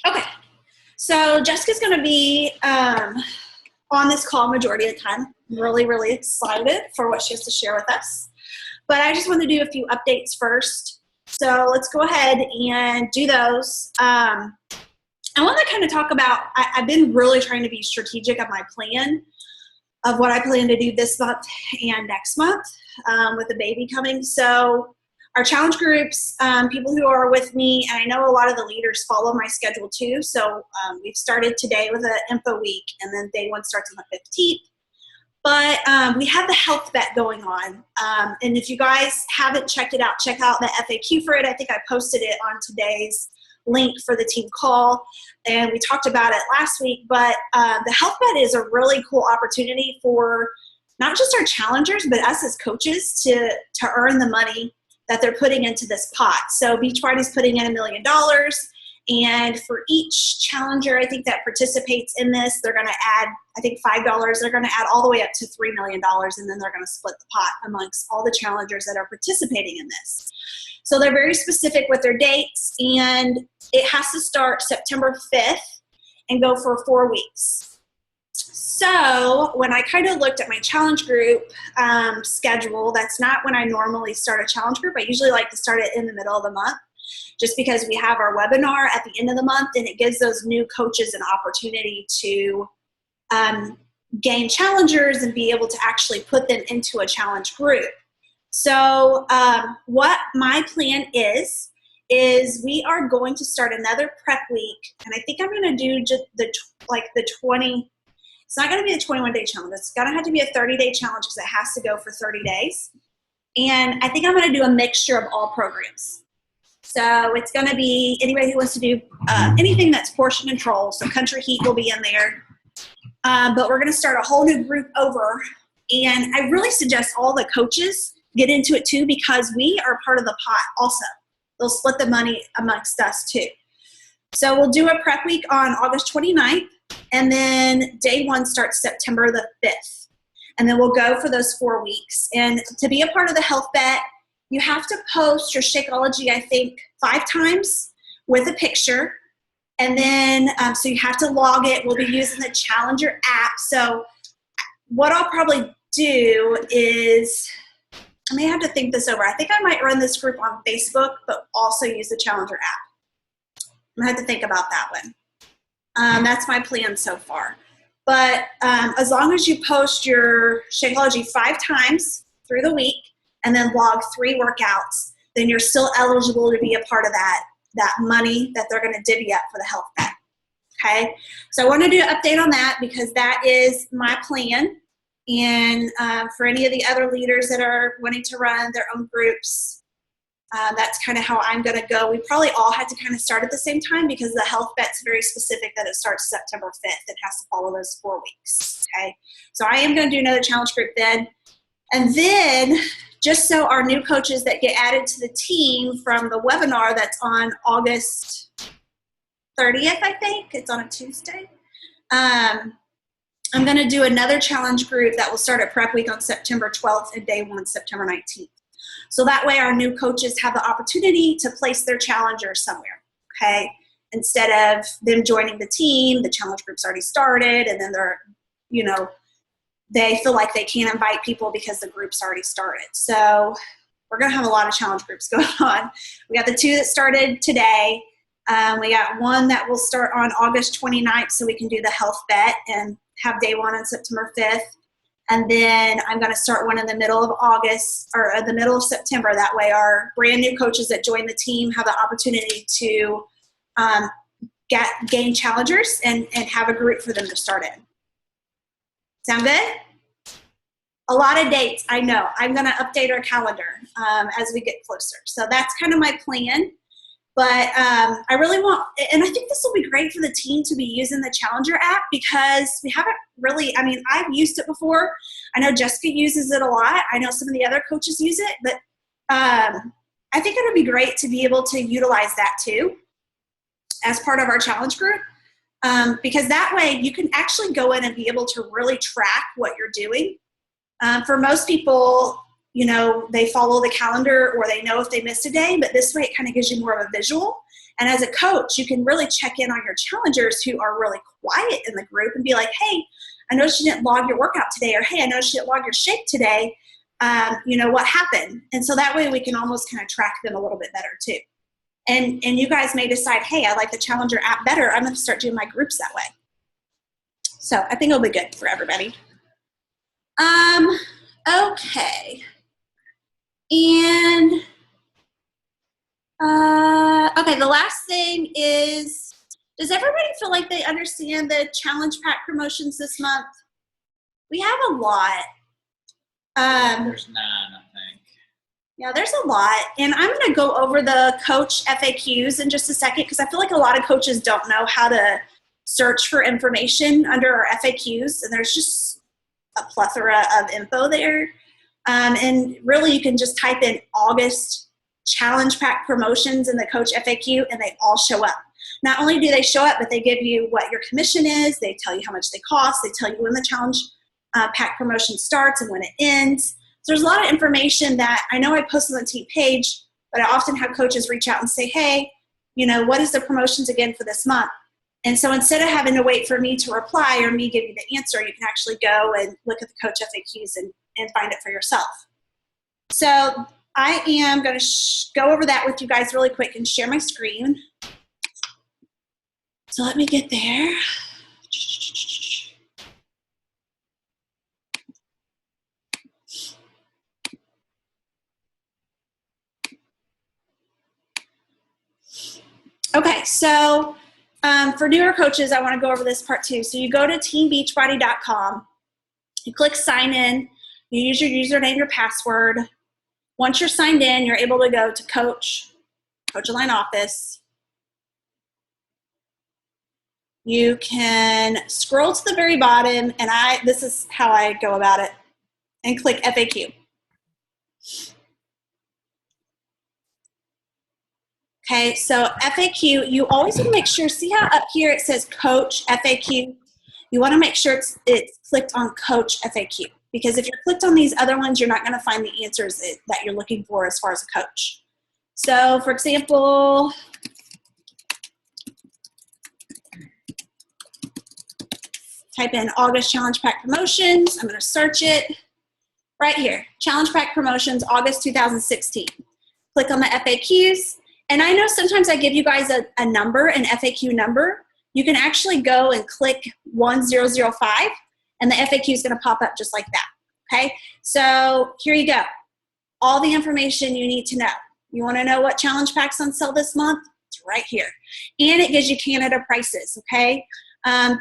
Okay, so Jessica's going to be on this call majority of the time. I'm really, really excited for what she has to share with us. But I just want to do a few updates first. So let's go ahead and do those. I want to kind of talk about, I've been really trying to be strategic of my plan of what I plan to do this month and next month with the baby coming. So our challenge groups, people who are with me, and I know a lot of the leaders follow my schedule too. So we've started today with an info week, and then day one starts on the 15th. But we have the health bet going on. And if you guys haven't checked it out, check out the FAQ for it. I think I posted it on today's link for the team call, and we talked about it last week. But the health bet is a really cool opportunity for not just our challengers, but us as coaches to earn the money that they're putting into this pot. So Beachbody's putting in $1 million, and for each challenger, I think that participates in this, they're gonna add, I think $5, they're gonna add all the way up to $3 million, and then they're gonna split the pot amongst all the challengers that are participating in this. So they're very specific with their dates, and it has to start September 5th and go for 4 weeks. So when I kind of looked at my challenge group schedule, that's not when I normally start a challenge group. I usually like to start it in the middle of the month, just because we have our webinar at the end of the month, and it gives those new coaches an opportunity to gain challengers and be able to actually put them into a challenge group. So what my plan is we are going to start another prep week, and I think I'm going to do just the 20. It's not going to be a 21-day challenge. It's going to have to be a 30-day challenge because it has to go for 30 days. And I think I'm going to do a mixture of all programs. So it's going to be anybody who wants to do anything that's portion control. So Country Heat will be in there. But we're going to start a whole new group over. And I really suggest all the coaches get into it too, because we are part of the pot also. They'll split the money amongst us too. So we'll do a prep week on August 29th. And then day one starts September the 5th. And then we'll go for those 4 weeks. And to be a part of the health bet, you have to post your Shakeology, I think, 5 times with a picture. And then, so you have to log it. We'll be using the Challenger app. So what I'll probably do is, I may have to think this over. I think I might run this group on Facebook, but also use the Challenger app. I'm going to have to think about that one. That's my plan so far. But as long as you post your Shakeology 5 times through the week and then log 3 workouts, then you're still eligible to be a part of that money that they're going to divvy up for the health bet. Okay? So I want to do an update on that because that is my plan. And for any of the other leaders that are wanting to run their own groups, that's kind of how I'm going to go. We probably all had to kind of start at the same time because the health bet's very specific that it starts September 5th. It has to follow those 4 weeks, okay? So I am going to do another challenge group then. And then, just so our new coaches that get added to the team from the webinar that's on August 30th, I think. It's on a Tuesday. I'm going to do another challenge group that will start at prep week on September 12th and day one September 19th. So that way our new coaches have the opportunity to place their challengers somewhere, okay? Instead of them joining the team, the challenge group's already started, and then they're, they feel like they can't invite people because the group's already started. So we're going to have a lot of challenge groups going on. We got the 2 that started today. We got 1 that will start on August 29th so we can do the health bet and have day 1 on September 5th. And then I'm going to start one in the middle of August or the middle of September. That way our brand new coaches that join the team have the opportunity to gain challengers and have a group for them to start in. Sound good? A lot of dates, I know. I'm going to update our calendar as we get closer. So that's kind of my plan. But I really want, and I think this will be great for the team to be using the Challenger app because we haven't really, I've used it before. I know Jessica uses it a lot. I know some of the other coaches use it, but I think it would be great to be able to utilize that too as part of our challenge group because that way you can actually go in and be able to really track what you're doing. For most people, they follow the calendar or they know if they missed a day, but this way it kind of gives you more of a visual. And as a coach, you can really check in on your challengers who are really quiet in the group and be like, hey, I noticed you didn't log your workout today, or hey, I noticed you didn't log your shake today. What happened? And so that way we can almost kind of track them a little bit better too. And you guys may decide, hey, I like the Challenger app better. I'm going to start doing my groups that way. So I think it'll be good for everybody. Okay. And okay, the last thing is, does everybody feel like they understand the challenge pack promotions this month? We have a lot. There's 9, I think. Yeah, there's a lot. And I'm going to go over the coach FAQs in just a second because I feel like a lot of coaches don't know how to search for information under our FAQs. And there's just a plethora of info there. And really, you can just type in August challenge pack promotions in the coach FAQ and they all show up. Not only do they show up, but they give you what your commission is. They tell you how much they cost. They tell you when the challenge pack promotion starts and when it ends. So there's a lot of information that I know I post on the team page, but I often have coaches reach out and say, hey, what is the promotions again for this month? And so instead of having to wait for me to reply or me give you the answer, you can actually go and look at the coach FAQs and find it for yourself. So I am going to go over that with you guys really quick and share my screen. So let me get there. Okay, so for newer coaches, I want to go over this part too. So you go to teambeachbody.com, you click sign in, you use your username, your password. Once you're signed in, you're able to go to Coach Align Office. You can scroll to the very bottom, and this is how I go about it, and click FAQ. Okay, so FAQ, you always want to make sure, see how up here it says Coach FAQ? You want to make sure it's clicked on Coach FAQ, because if you're clicked on these other ones, you're not going to find the answers that you're looking for as far as a coach. So, for example, type in August Challenge Pack Promotions. I'm going to search it right here. Challenge Pack Promotions, August 2016. Click on the FAQs. And I know sometimes I give you guys a number, an FAQ number. You can actually go and click 1005, and the FAQ is going to pop up just like that. Okay? So here you go. All the information you need to know. You want to know what challenge packs on sale this month? It's right here. And it gives you Canada prices, okay?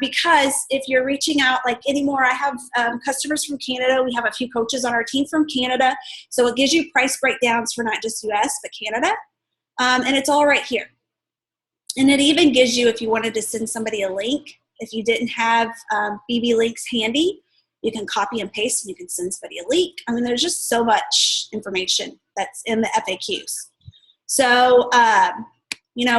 Because if you're reaching out like anymore, I have customers from Canada. We have a few coaches on our team from Canada. So it gives you price breakdowns for not just US, but Canada. And it's all right here. And it even gives you, if you wanted to send somebody a link, if you didn't have BB links handy, you can copy and paste and you can send somebody a link. I mean, there's just so much information that's in the FAQs. So,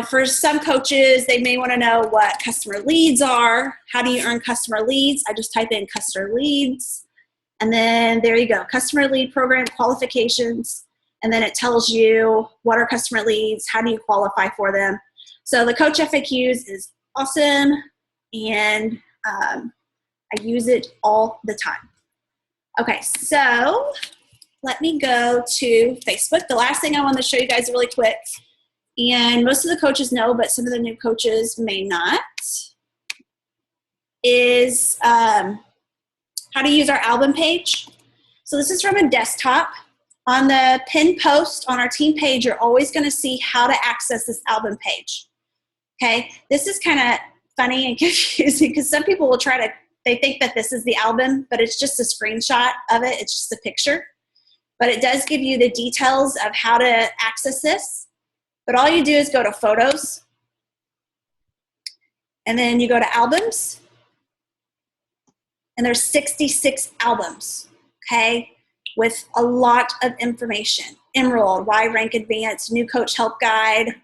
for some coaches, they may want to know what customer leads are. How do you earn customer leads? I just type in customer leads. And then there you go, customer lead program qualifications. And then it tells you what are customer leads, how do you qualify for them. So the Coach FAQs is awesome, and I use it all the time. Okay, so let me go to Facebook. The last thing I want to show you guys really quick, and most of the coaches know, but some of the new coaches may not, is how to use our album page. So this is from a desktop. On the pinned post on our team page, you're always going to see how to access this album page. Okay, this is kind of funny and confusing because some people will they think that this is the album, but it's just a screenshot of it. It's just a picture. But it does give you the details of how to access this. But all you do is go to Photos, and then you go to Albums, and there's 66 albums, okay, with a lot of information. Enrolled, why rank advanced, new coach help guide,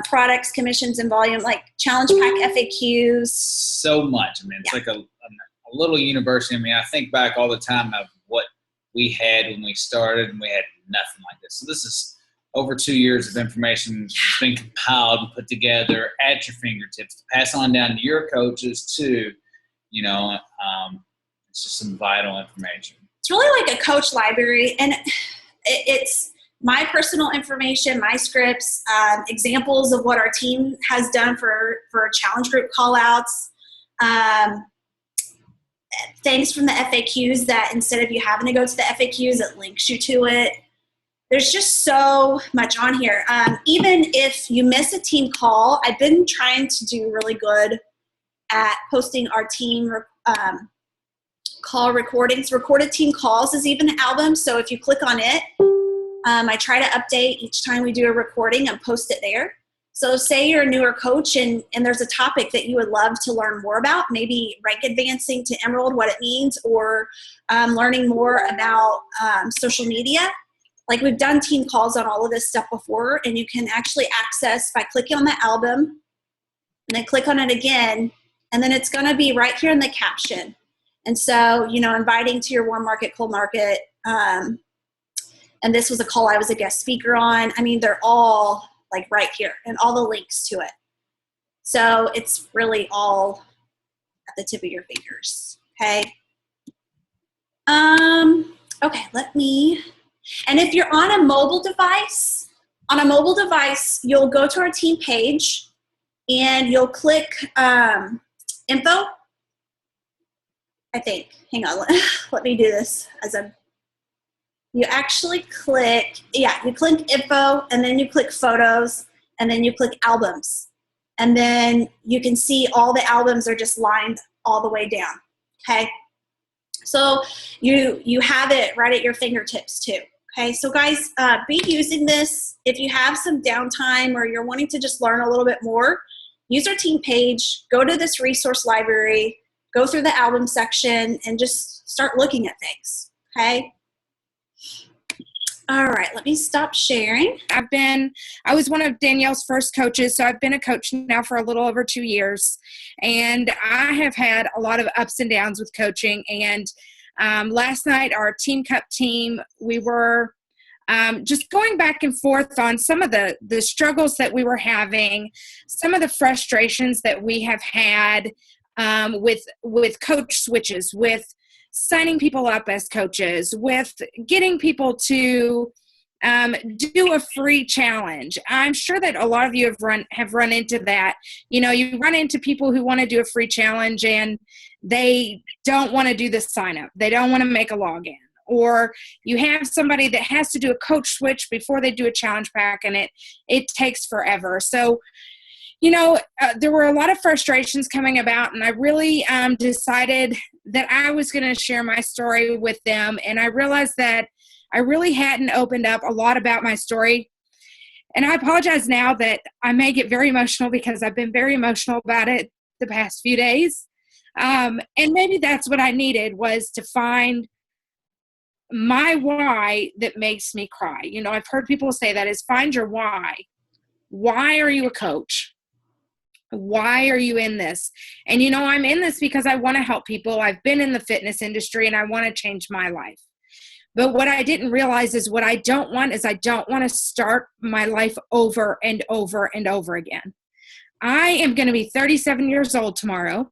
products, commissions, and volume, like challenge pack FAQs. So much. I mean, it's like a little university. I mean, I think back all the time of what we had when we started, and we had nothing like this. So this is over 2 years of information that's been compiled and put together at your fingertips to pass on down to your coaches too. It's just some vital information. It's really like a coach library, and it's my personal information, my scripts, examples of what our team has done for challenge group call-outs, things from the FAQs that instead of you having to go to the FAQs, it links you to it. There's just so much on here. Even if you miss a team call, I've been trying to do really good at posting our team call recordings. Recorded team calls is even an album, so if you click on it, I try to update each time we do a recording and post it there. So say you're a newer coach and there's a topic that you would love to learn more about, maybe rank advancing to Emerald, what it means, or learning more about social media. Like we've done team calls on all of this stuff before, and you can actually access by clicking on the album and then click on it again, and then it's going to be right here in the caption. And so, inviting to your warm market, cold market, and this was a call I was a guest speaker on. I mean, they're all like right here and all the links to it. So it's really all at the tip of your fingers. Okay. Okay, and if you're on a mobile device, you'll go to our team page and you'll click info. I think, hang on, let me do this you actually click info, and then you click photos, and then you click albums. And then you can see all the albums are just lined all the way down, okay? So you have it right at your fingertips too, okay? So guys, be using this. If you have some downtime or you're wanting to just learn a little bit more, use our team page, go to this resource library, go through the album section, and just start looking at things, okay? All right, let me stop sharing. I was one of Danielle's first coaches, so I've been a coach now for a little over 2 years. And I have had a lot of ups and downs with coaching. And last night, our Team Cup team, we were just going back and forth on some of the struggles that we were having, some of the frustrations that we have had with coach switches, with signing people up as coaches, with getting people to do a free challenge. I'm sure that a lot of you have run into that. You run into people who want to do a free challenge and they don't want to do the sign up. They don't want to make a login. Or you have somebody that has to do a coach switch before they do a challenge pack, and it takes forever. So there were a lot of frustrations coming about, and I really decided that I was going to share my story with them. And I realized that I really hadn't opened up a lot about my story. And I apologize now that I may get very emotional, because I've been very emotional about it the past few days. And maybe that's what I needed, was to find my why that makes me cry. I've heard people say that is find your why. Why are you a coach? Why are you in this? And I'm in this because I want to help people. I've been in the fitness industry and I want to change my life. But what I didn't realize is what I don't want to start my life over and over and over again. I am going to be 37 years old tomorrow.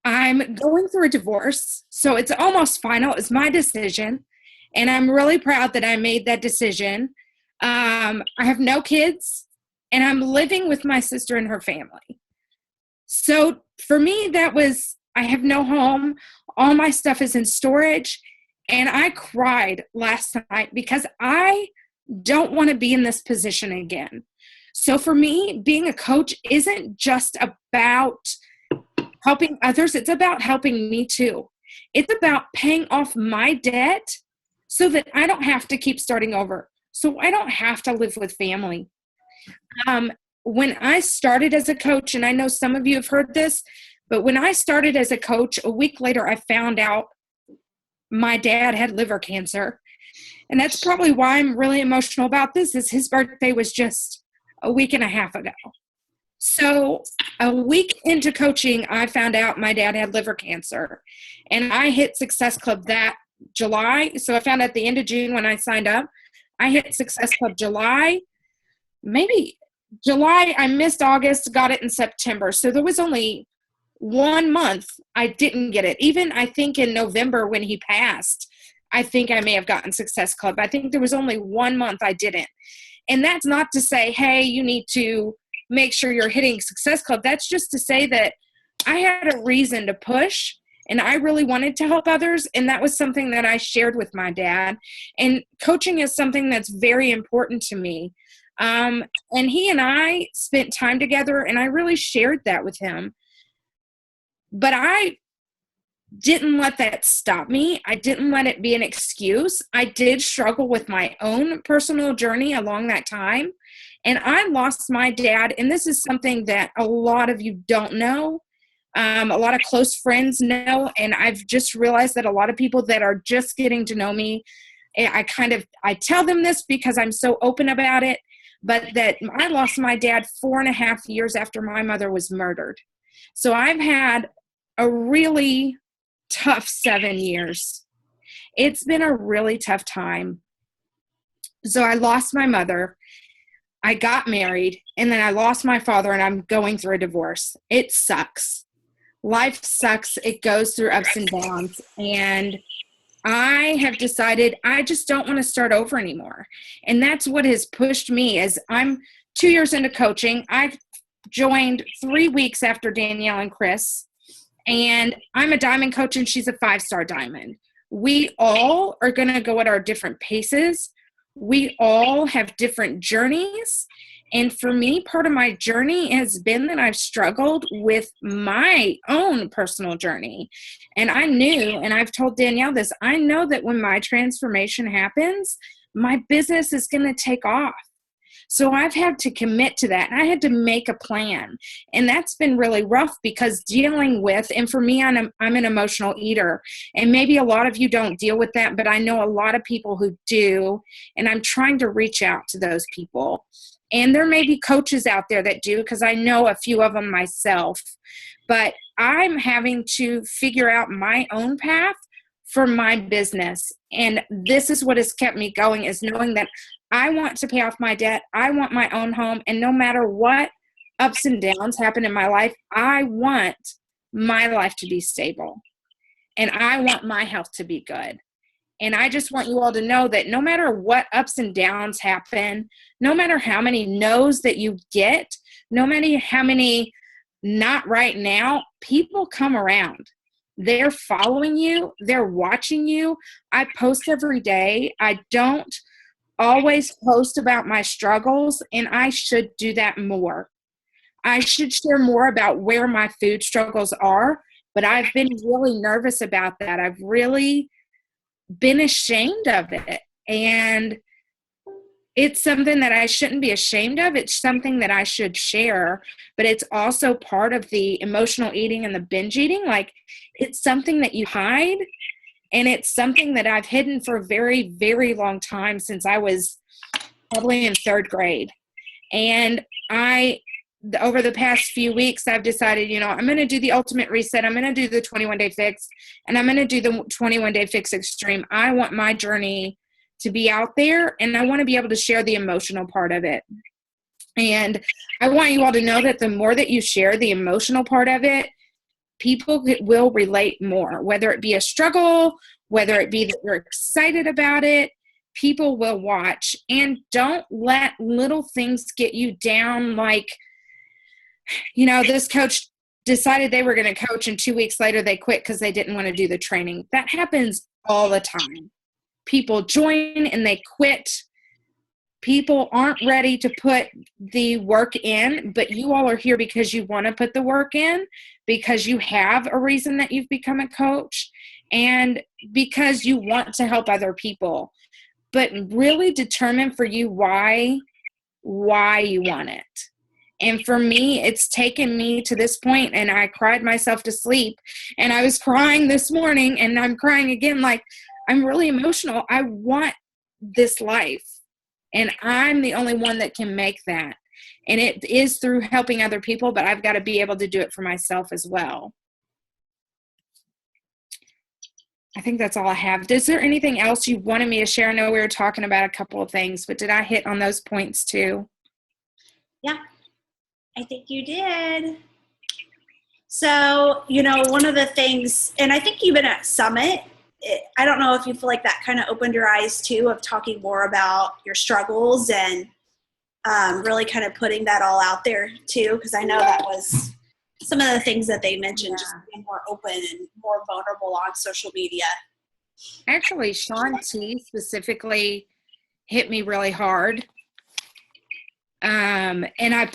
I'm going through a divorce, so it's almost final. It's my decision, and I'm really proud that I made that decision. I have no kids. And I'm living with my sister and her family. So for me, I have no home. All my stuff is in storage. And I cried last night because I don't want to be in this position again. So for me, being a coach isn't just about helping others. It's about helping me too. It's about paying off my debt so that I don't have to keep starting over. So I don't have to live with family. When I started as a coach, and I know some of you have heard this, but when I started as a coach, a week later, I found out my dad had liver cancer. And that's probably why I'm really emotional about this, is his birthday was just a week and a half ago. So a week into coaching, I found out my dad had liver cancer, and I hit Success Club that July. So I found at the end of June when I signed up, I hit Success Club July, maybe July. I missed August, got it in September. So there was only 1 month I didn't get it. Even I think in November when he passed, I think I may have gotten Success Club. I think there was only 1 month I didn't. And that's not to say, hey, you need to make sure you're hitting Success Club. That's just to say that I had a reason to push, and I really wanted to help others. And that was something that I shared with my dad. And coaching is something that's very important to me. And he and I spent time together, and I really shared that with him. But I didn't let that stop me. I didn't let it be an excuse. I did struggle with my own personal journey along that time. And I lost my dad. And this is something that a lot of you don't know. A lot of close friends know. And I've just realized that a lot of people that are just getting to know me, I tell them this because I'm so open about it, but that I lost my dad 4.5 years after my mother was murdered. So I've had a really tough 7 years. It's been a really tough time. So I lost my mother. I got married, and then I lost my father, and I'm going through a divorce. It sucks. Life sucks. It goes through ups and downs. And I have decided I just don't want to start over anymore. And that's what has pushed me as I'm 2 years into coaching. I've joined 3 weeks after Danielle and Chris. And I'm a diamond coach, and she's a 5-star diamond. We all are going to go at our different paces. We all have different journeys. And for me, part of my journey has been that I've struggled with my own personal journey. And I knew, and I've told Danielle this, I know that when my transformation happens, my business is going to take off. So I've had to commit to that. And I had to make a plan. And that's been really rough because dealing with, and for me, I'm an emotional eater. And maybe a lot of you don't deal with that, but I know a lot of people who do. And I'm trying to reach out to those people. And there may be coaches out there that do, because I know a few of them myself. But I'm having to figure out my own path for my business. And this is what has kept me going, is knowing that I want to pay off my debt. I want my own home. And no matter what ups and downs happen in my life, I want my life to be stable. And I want my health to be good. And I just want you all to know that no matter what ups and downs happen, no matter how many no's that you get, no matter how many not right now, people come around. They're following you. They're watching you. I post every day. I don't always post about my struggles, and I should do that more. I should share more about where my food struggles are, but I've been really nervous about that. I've really been ashamed of it, and it's something that I shouldn't be ashamed of. It's something that I should share, but it's also part of the emotional eating and the binge eating. Like, it's something that you hide. And it's something that I've hidden for a very, very long time, since I was probably in 3rd grade. And over the past few weeks, I've decided, I'm going to do the ultimate reset. I'm going to do the 21-day fix, and I'm going to do the 21-day fix extreme. I want my journey to be out there, and I want to be able to share the emotional part of it. And I want you all to know that the more that you share the emotional part of it, people will relate more, whether it be a struggle, whether it be that you're excited about it, people will watch. And don't let little things get you down. Like, this coach decided they were going to coach, and 2 weeks later they quit because they didn't want to do the training. That happens all the time. People join and they quit. People aren't ready to put the work in, but you all are here because you want to put the work in, because you have a reason that you've become a coach, and because you want to help other people. But really determine for you why you want it. And for me, it's taken me to this point, and I cried myself to sleep, and I was crying this morning, and I'm crying again. Like, I'm really emotional. I want this life. And I'm the only one that can make that. And it is through helping other people, but I've got to be able to do it for myself as well. I think that's all I have. Is there anything else you wanted me to share? I know we were talking about a couple of things, but did I hit on those points too? Yeah, I think you did. So, one of the things, and I think even at Summit, I don't know if you feel like that kind of opened your eyes too, of talking more about your struggles and really kind of putting that all out there too, because I know that was some of the things that they mentioned, just being more open and more vulnerable on social media. Actually, Sean T specifically hit me really hard. And I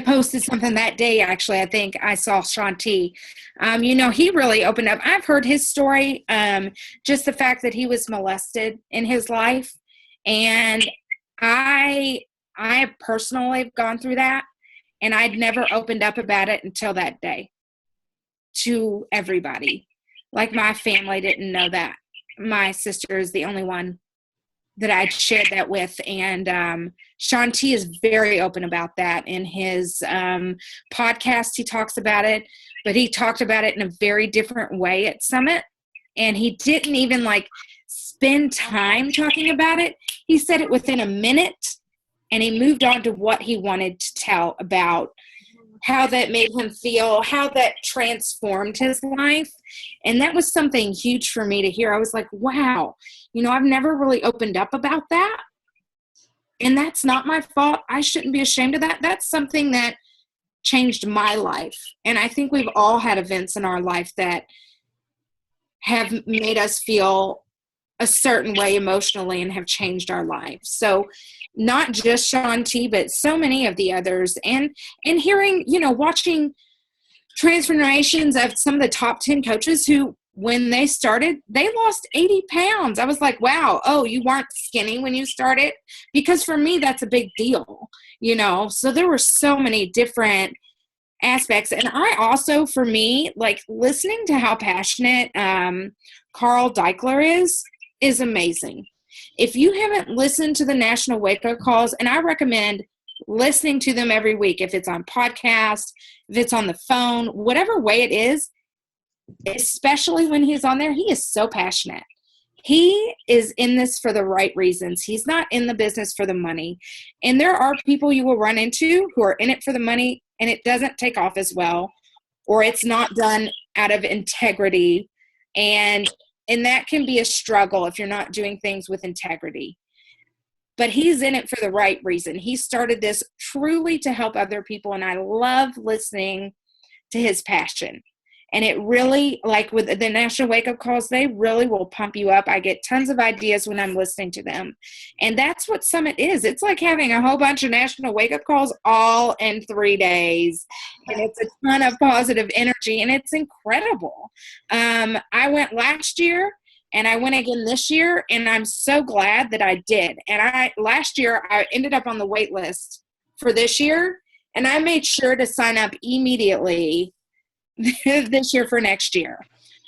posted something that day, actually. I think I saw Sean T. He really opened up. I've heard his story, just the fact that he was molested in his life. And I personally have gone through that, and I'd never opened up about it until that day to everybody. Like, my family didn't know that. My sister is the only one that I'd shared that with. And Sean T is very open about that in his podcast. He talks about it, but he talked about it in a very different way at Summit. And he didn't even spend time talking about it. He said it within a minute, and he moved on to what he wanted to tell about how that made him feel, how that transformed his life. And that was something huge for me to hear. I was like, wow, I've never really opened up about that. And that's not my fault. I shouldn't be ashamed of that. That's something that changed my life. And I think we've all had events in our life that have made us feel a certain way emotionally and have changed our lives. So not just Sean T, but so many of the others, and hearing, watching transformations of some of the top 10 coaches who, when they started, they lost 80 pounds. I was like, wow, oh, you weren't skinny when you started? Because for me, that's a big deal, So there were so many different aspects. And I also, for me, listening to how passionate Carl Deichler is amazing. If you haven't listened to the National Wake-Up Calls, and I recommend listening to them every week, if it's on podcast, if it's on the phone, whatever way it is, especially when he's on there, he is so passionate. He is in this for the right reasons. He's not in the business for the money. And there are people you will run into who are in it for the money, and it doesn't take off as well, or it's not done out of integrity. And that can be a struggle if you're not doing things with integrity. But he's in it for the right reason. He started this truly to help other people, and I love listening to his passion. And it really, with the National Wake-Up Calls, they really will pump you up. I get tons of ideas when I'm listening to them. And that's what Summit is. It's like having a whole bunch of National Wake-Up Calls all in 3 days. And it's a ton of positive energy, and it's incredible. I went last year, and I went again this year, and I'm so glad that I did. And last year, I ended up on the wait list for this year, and I made sure to sign up immediately this year for next year.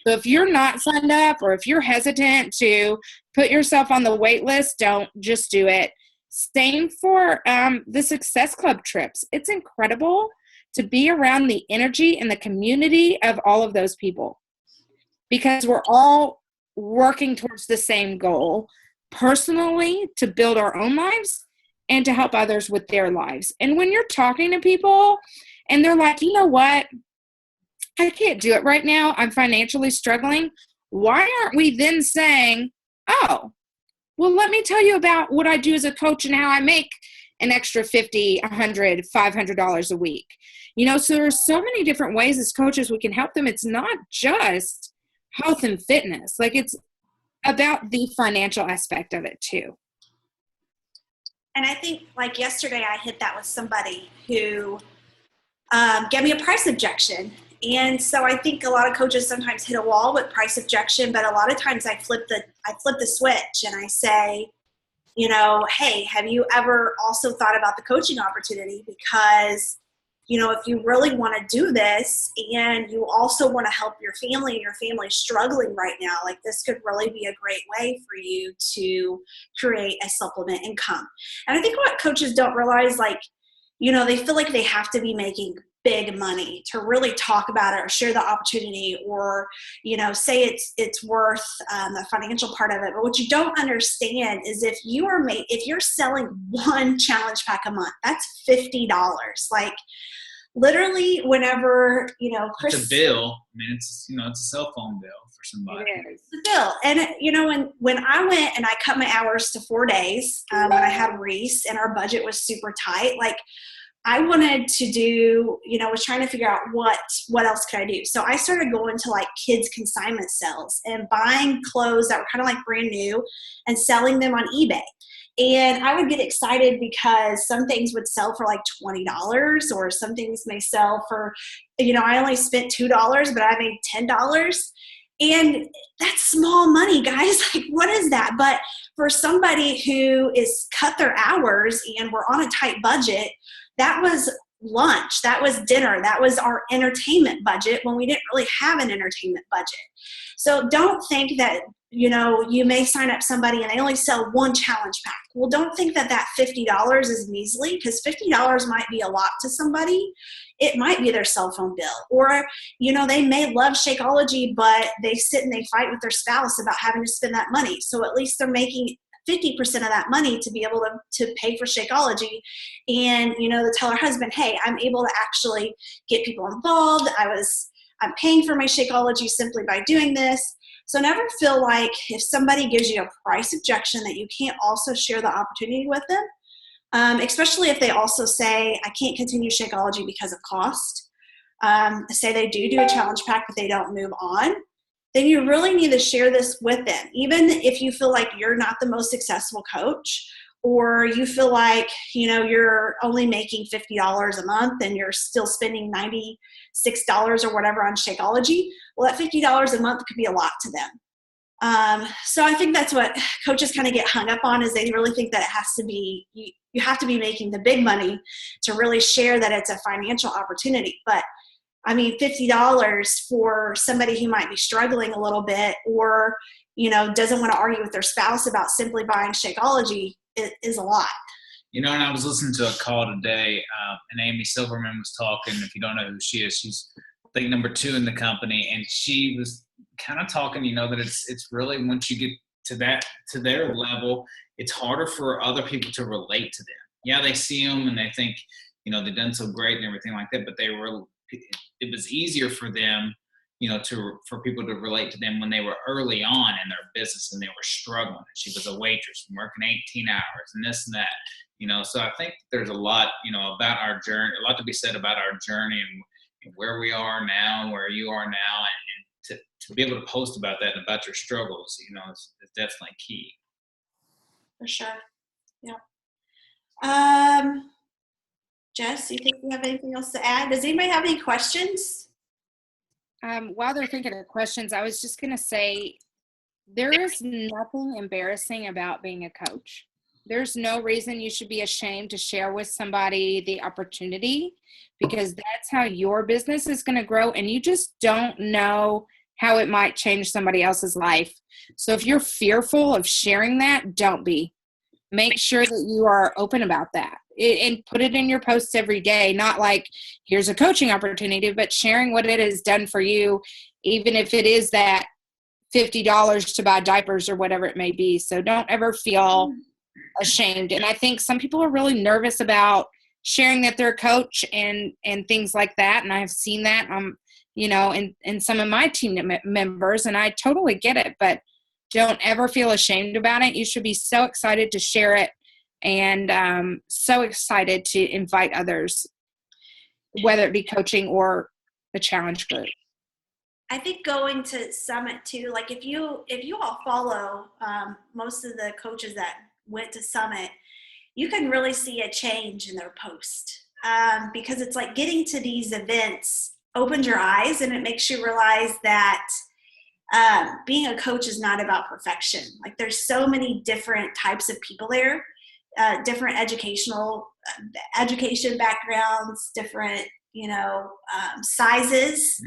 So if you're not signed up, or if you're hesitant to put yourself on the wait list, don't just do it. Same for the Success Club trips. It's incredible to be around the energy and the community of all of those people, because we're all working towards the same goal, personally, to build our own lives and to help others with their lives. And when you're talking to people and they're like, you know what? I can't do it right now. I'm financially struggling. Why aren't we then saying, oh, well, let me tell you about what I do as a coach and how I make an extra $50, $100, $500 a week. So there's so many different ways as coaches we can help them. It's not just health and fitness. It's about the financial aspect of it too. And I think yesterday I hit that with somebody who gave me a price objection. And so I think a lot of coaches sometimes hit a wall with price objection, but a lot of times I flip the switch and I say, hey, have you ever also thought about the coaching opportunity? Because, if you really want to do this and you also want to help your family, and your family's struggling right now, this could really be a great way for you to create a supplement income. And I think what coaches don't realize, they feel like they have to be making big money to really talk about it or share the opportunity or, say it's worth the financial part of it. But what you don't understand is if you're selling one challenge pack a month, that's $50. Like literally whenever, Chris. It's a bill. I mean, it's a cell phone bill for somebody. It is. It's a bill. And, when I went and I cut my hours to 4 days when I had Reese and our budget was super tight, like I wanted to do, was trying to figure out what else could I do. So I started going to like kids consignment sales and buying clothes that were kind of like brand new and selling them on eBay. And I would get excited because some things would sell for like $20 or some things may sell for, I only spent $2, but I made $10. And that's small money, guys. Like, what is that? But for somebody who is cut their hours and we're on a tight budget, that was lunch, that was dinner, that was our entertainment budget when we didn't really have an entertainment budget. So don't think that, you may sign up somebody and they only sell one challenge pack. Well, don't think that $50 is measly, because $50 might be a lot to somebody. It might be their cell phone bill. Or, they may love Shakeology, but they sit and they fight with their spouse about having to spend that money. So at least they're making 50% of that money to be able to pay for Shakeology and, to tell her husband, hey, I'm able to actually get people involved. I'm paying for my Shakeology simply by doing this. So never feel like if somebody gives you a price objection that you can't also share the opportunity with them, especially if they also say, I can't continue Shakeology because of cost. Say they do a challenge pack, but they don't move on. Then you really need to share this with them. Even if you feel like you're not the most successful coach, or you feel like, you're only making $50 a month and you're still spending $96 or whatever on Shakeology, well, that $50 a month could be a lot to them. So I think that's what coaches kind of get hung up on, is they really think that it has to be, you have to be making the big money to really share that it's a financial opportunity. But I mean, $50 for somebody who might be struggling a little bit or, doesn't want to argue with their spouse about simply buying Shakeology is a lot. And I was listening to a call today, and Amy Silverman was talking. If you don't know who she is, she's, I think, number 2 in the company. And she was kind of talking, that it's really, once you get to their level, it's harder for other people to relate to them. Yeah, they see them and they think, they've done so great and everything like that, but it was easier for them, for people to relate to them when they were early on in their business and they were struggling. She was a waitress and working 18 hours and this and that, So I think there's a lot, about our journey, a lot to be said about our journey and where we are now and where you are now. And to be able to post about that and about your struggles, is definitely key. For sure. Yeah. Jess, you think you have anything else to add? Does anybody have any questions? While they're thinking of questions, I was just going to say there is nothing embarrassing about being a coach. There's no reason you should be ashamed to share with somebody the opportunity, because that's how your business is going to grow, and you just don't know how it might change somebody else's life. So if you're fearful of sharing that, don't be. Make sure that you are open about that. And put it in your posts every day, not like here's a coaching opportunity, but sharing what it has done for you, even if it is that $50 to buy diapers or whatever it may be. So don't ever feel ashamed. And I think some people are really nervous about sharing that they're a coach and things like that. And I've seen that, in some of my team members, and I totally get it, but don't ever feel ashamed about it. You should be so excited to share it. And so excited to invite others, whether it be coaching or a challenge group. I think going to Summit too, like if you all follow most of the coaches that went to Summit, you can really see a change in their post because it's like getting to these events opens your eyes and it makes you realize that being a coach is not about perfection. Like there's so many different types of people there. Different education backgrounds, different, sizes,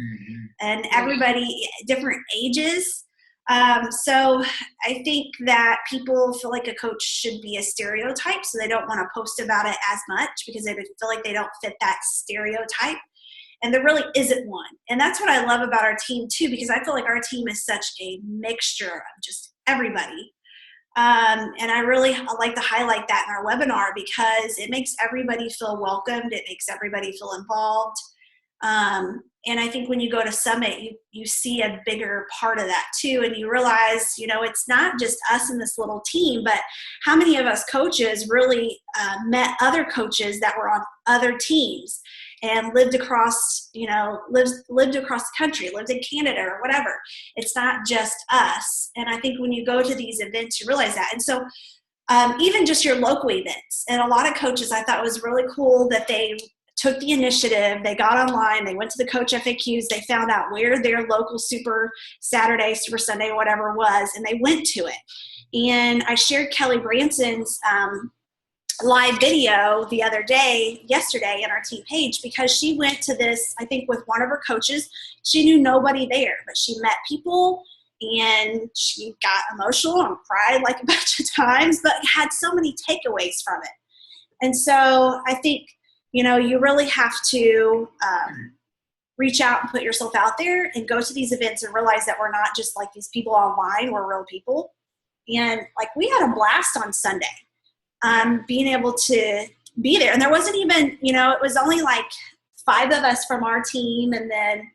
and everybody different ages. So I think that people feel like a coach should be a stereotype, so they don't want to post about it as much because they feel like they don't fit that stereotype. And there really isn't one. And that's what I love about our team too, because I feel like our team is such a mixture of just everybody. And I like to highlight that in our webinar because it makes everybody feel welcomed. It makes everybody feel involved. And I think when you go to Summit, you see a bigger part of that too. And you realize, it's not just us in this little team, but how many of us coaches really met other coaches that were on other teams and lived across the country, lived in Canada or whatever. It's not just us. And I think when you go to these events, you realize that. And so even just your local events, and a lot of coaches, I thought it was really cool that they took the initiative, they got online, they went to the coach FAQs, they found out where their local Super Saturday, Super Sunday, whatever was, and they went to it. And I shared Kelly Branson's live video yesterday on our team page, because she went to this, I think, with one of her coaches. She knew nobody there, but she met people and she got emotional and cried like a bunch of times, but had so many takeaways from it. And so I think, you really have to reach out and put yourself out there and go to these events and realize that we're not just like these people online, we're real people. And like, we had a blast on Sunday. Being able to be there. And there wasn't even, it was only like 5 of us from our team, and then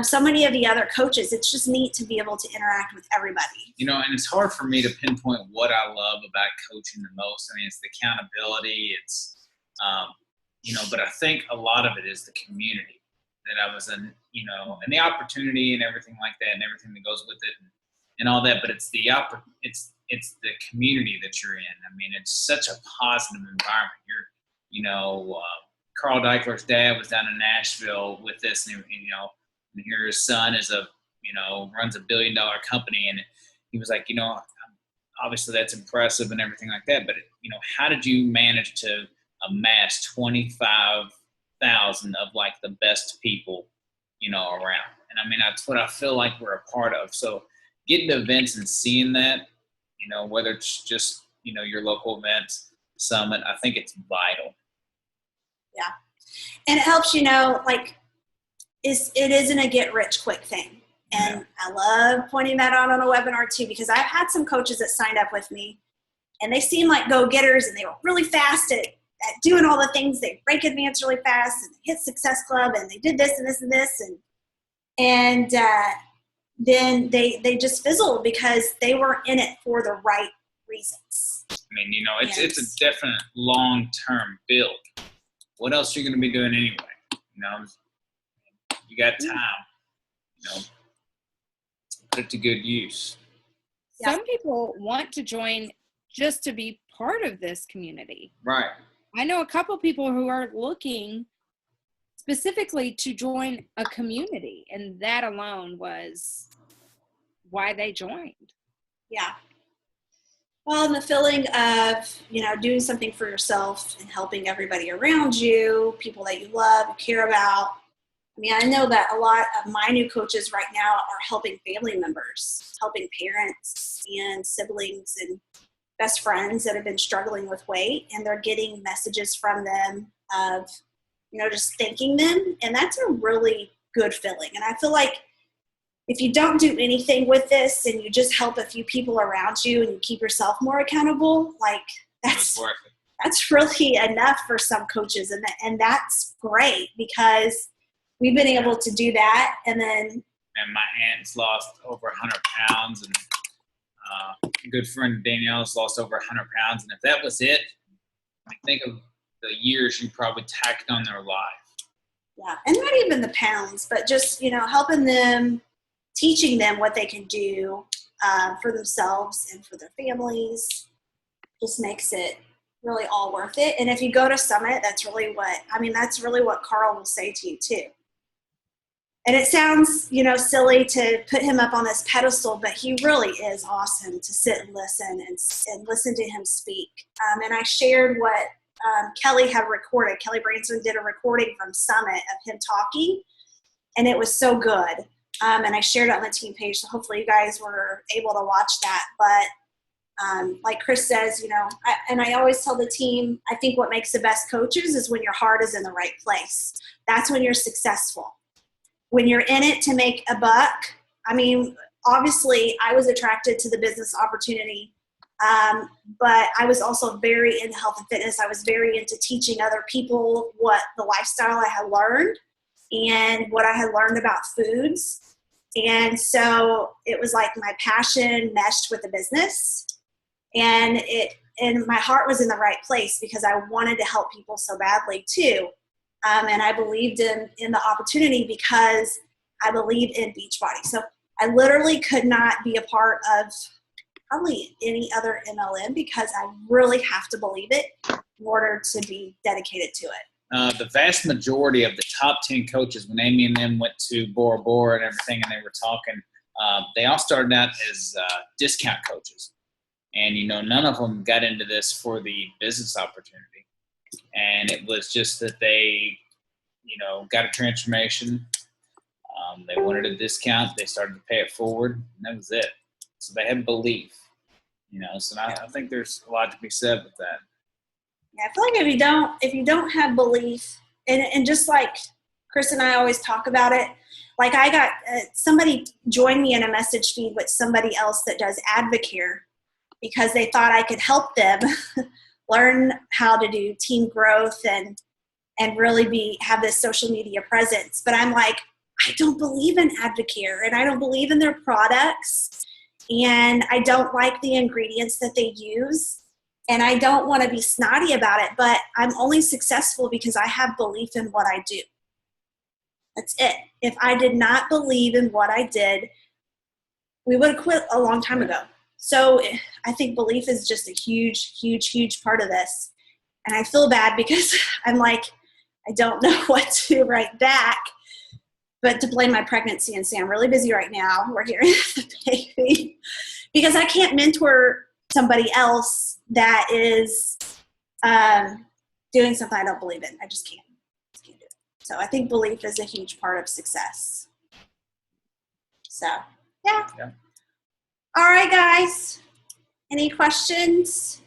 so many of the other coaches. It's just neat to be able to interact with everybody. And it's hard for me to pinpoint what I love about coaching the most. I mean, it's the accountability. It's, but I think a lot of it is the community that I was in, and the opportunity and everything like that, and everything that goes with it and all that. But it's the community that you're in. I mean, it's such a positive environment. Carl Deichler's dad was down in Nashville with this, and here his son is runs $1 billion company, and he was like, obviously that's impressive and everything like that, but how did you manage to amass 25,000 of like the best people, around? And I mean, that's what I feel like we're a part of. So getting to events and seeing that, whether it's just, your local events, Summit, I think it's vital. Yeah. And it helps, it isn't a get rich quick thing. And I love pointing that out on a webinar too, because I've had some coaches that signed up with me and they seem like go-getters, and they were really fast at doing all the things. They break advance really fast, and they hit Success Club, and they did this and this and this. And then they just fizzled because they weren't in it for the right reasons. I mean, it's a definite long-term build. What else are you going to be doing anyway? You got time, put it to good use. Some people want to join just to be part of this community. Right. I know a couple people who are looking specifically to join a community, and that alone was why they joined. Yeah. Well, and the feeling of, doing something for yourself and helping everybody around you, people that you love, you care about. I mean, I know that a lot of my new coaches right now are helping family members, helping parents and siblings and best friends that have been struggling with weight, and they're getting messages from them of, just thanking them. And that's a really good feeling. And I feel like if you don't do anything with this and you just help a few people around you and you keep yourself more accountable, like that's really enough for some coaches. And that's great, because we've been able to do that. And my aunt's lost over 100 pounds, and a good friend Danielle's lost over 100 pounds. And if that was it, think of the years you probably tacked on their life. Yeah, and not even the pounds, but just, helping them, teaching them what they can do for themselves and for their families just makes it really all worth it. And if you go to Summit, that's really what Carl will say to you too. And it sounds, silly to put him up on this pedestal, but he really is awesome to sit and listen and listen to him speak. And I shared what Kelly had recorded. Kelly Branson did a recording from Summit of him talking, and it was so good. And I shared it on the team page, so hopefully you guys were able to watch that. But Like Chris says, I always tell the team, I think what makes the best coaches is when your heart is in the right place. That's when you're successful. When you're in it to make a buck, obviously I was attracted to the business opportunity, but I was also very into health and fitness. I was very into teaching other people what the lifestyle I had learned and what I had learned about foods. And so it was like my passion meshed with the business, and my heart was in the right place because I wanted to help people so badly too. And I believed in the opportunity because I believe in Beachbody. So I literally could not be a part of probably any other MLM because I really have to believe it in order to be dedicated to it. The vast majority of the top 10 coaches, when Amy and them went to Bora Bora and everything and they were talking, they all started out as discount coaches. And, none of them got into this for the business opportunity. And it was just that they, got a transformation. They wanted a discount. They started to pay it forward, and that was it. So they had belief, So I think there's a lot to be said with that. Yeah, I feel like if you don't have belief, and just like Chris and I always talk about it, like I got somebody joined me in a message feed with somebody else that does Advocare because they thought I could help them learn how to do team growth and really have this social media presence. But I'm like, I don't believe in Advocare, and I don't believe in their products, and I don't like the ingredients that they use, and I don't want to be snotty about it, but I'm only successful because I have belief in what I do. That's it. If I did not believe in what I did, we would have quit a long time ago. So I think belief is just a huge, huge, huge part of this. And I feel bad because I'm like, I don't know what to write back, but to blame my pregnancy and say I'm really busy right now. We're here with the baby because I can't mentor somebody else that is doing something I don't believe in. I just can't do it. So I think belief is a huge part of success. So, yeah. All right, guys. Any questions?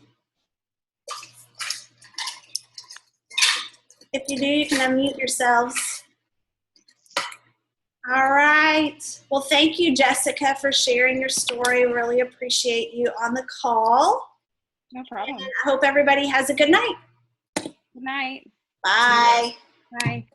If you do, you can unmute yourselves. All right. Well, thank you, Jessica, for sharing your story. Really appreciate you on the call. No problem. And I hope everybody has a good night. Good night. Bye. Bye.